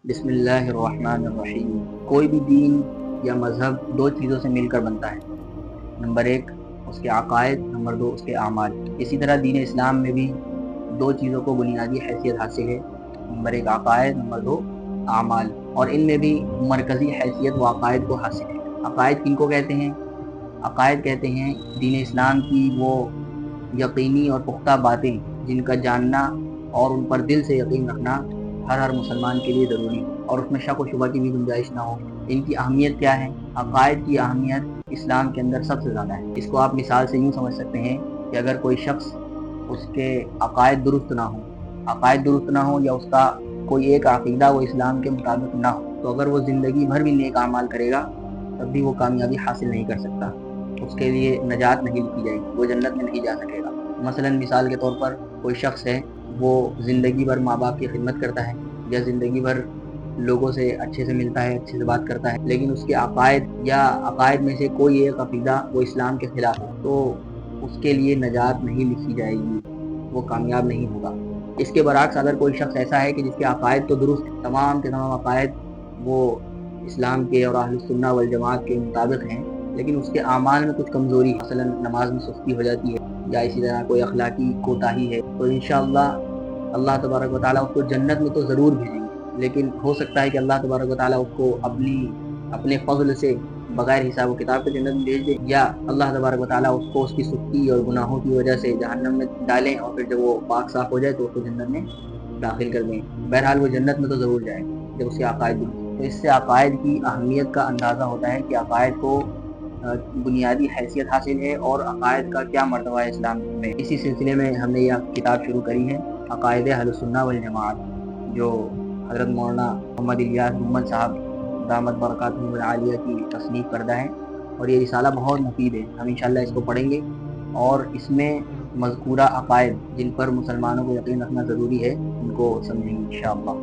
بسم اللہ الرحمن الرحیم۔ کوئی بھی دین یا مذہب دو چیزوں سے مل کر بنتا ہے۔ نمبر ایک اس کے عقائد، نمبر دو اس کے اعمال۔ اسی طرح دین اسلام میں بھی دو چیزوں کو بنیادی حیثیت حاصل ہے، نمبر ایک عقائد، نمبر دو اعمال، اور ان میں بھی مرکزی حیثیت و عقائد کو حاصل ہے۔ عقائد کن کو کہتے ہیں؟ عقائد کہتے ہیں دین اسلام کی وہ یقینی اور پختہ باتیں جن کا جاننا اور ان پر دل سے یقین رکھنا ہر مسلمان کے لیے ضروری ہے اور اس میں شک و شبہ کی بھی گنجائش نہ ہو۔ ان کی اہمیت کیا ہے؟ عقائد کی اہمیت اسلام کے اندر سب سے زیادہ ہے۔ اس کو آپ مثال سے یوں سمجھ سکتے ہیں کہ اگر کوئی شخص اس کے عقائد درست نہ ہو یا اس کا کوئی ایک عقیدہ وہ اسلام کے مطابق نہ ہو، تو اگر وہ زندگی بھر بھی نیک اعمال کرے گا تب بھی وہ کامیابی حاصل نہیں کر سکتا، اس کے لیے نجات نہیں لکھی جائے گی، وہ جنت میں نہیں جا سکے گا۔ مثلاً مثال کے طور پر کوئی شخص ہے، وہ زندگی بھر ماں باپ کی خدمت کرتا ہے یا زندگی بھر لوگوں سے اچھے سے ملتا ہے، اچھے سے بات کرتا ہے، لیکن اس کے عقائد میں سے کوئی ایک عقیدہ وہ اسلام کے خلاف ہے، تو اس کے لیے نجات نہیں لکھی جائے گی، وہ کامیاب نہیں ہوگا۔ اس کے برعکس اگر کوئی شخص ایسا ہے کہ جس کے عقائد تو درست ہیں، تمام کے تمام عقائد وہ اسلام کے اور اہل السنہ والجماعت کے مطابق ہیں، لیکن اس کے اعمال میں کچھ کمزوری ہے، مثلا نماز میں سستی ہو جاتی ہے یا اسی طرح کوئی اخلاقی کوتاہی ہے، تو انشاءاللہ اللہ تبارک و تعالیٰ اس کو جنت میں تو ضرور بھیجیں گے، لیکن ہو سکتا ہے کہ اللہ تبارک و تعالیٰ اس کو اپنے فضل سے بغیر حساب و کتاب کے جنت میں بھیج دے، یا اللہ تبارک و تعالیٰ اس کو اس کی سستی اور گناہوں کی وجہ سے جہنم میں ڈالیں اور پھر جب وہ پاک صاف ہو جائے تو اس کو جنت میں داخل کر دیں۔ بہرحال وہ جنت میں تو ضرور جائے جب اس کے عقائد درست ہوں۔ تو اس سے عقائد کی اہمیت کا اندازہ ہوتا ہے کہ عقائد کو بنیادی حیثیت حاصل ہے اور عقائد کا کیا مرتبہ ہے اسلام میں۔ اسی سلسلے میں ہم نے یہ کتاب شروع کری ہے، عقائد اہل السنہ والجماعت، جو حضرت مولانا محمد الیاس محمد صاحب دامت برکاتہم العالیہ کی تصنیف کردہ ہے، اور یہ رسالہ بہت مفید ہے۔ ہم انشاءاللہ اس کو پڑھیں گے اور اس میں مذکورہ عقائد جن پر مسلمانوں کو یقین رکھنا ضروری ہے ان کو سمجھیں گے انشاءاللہ۔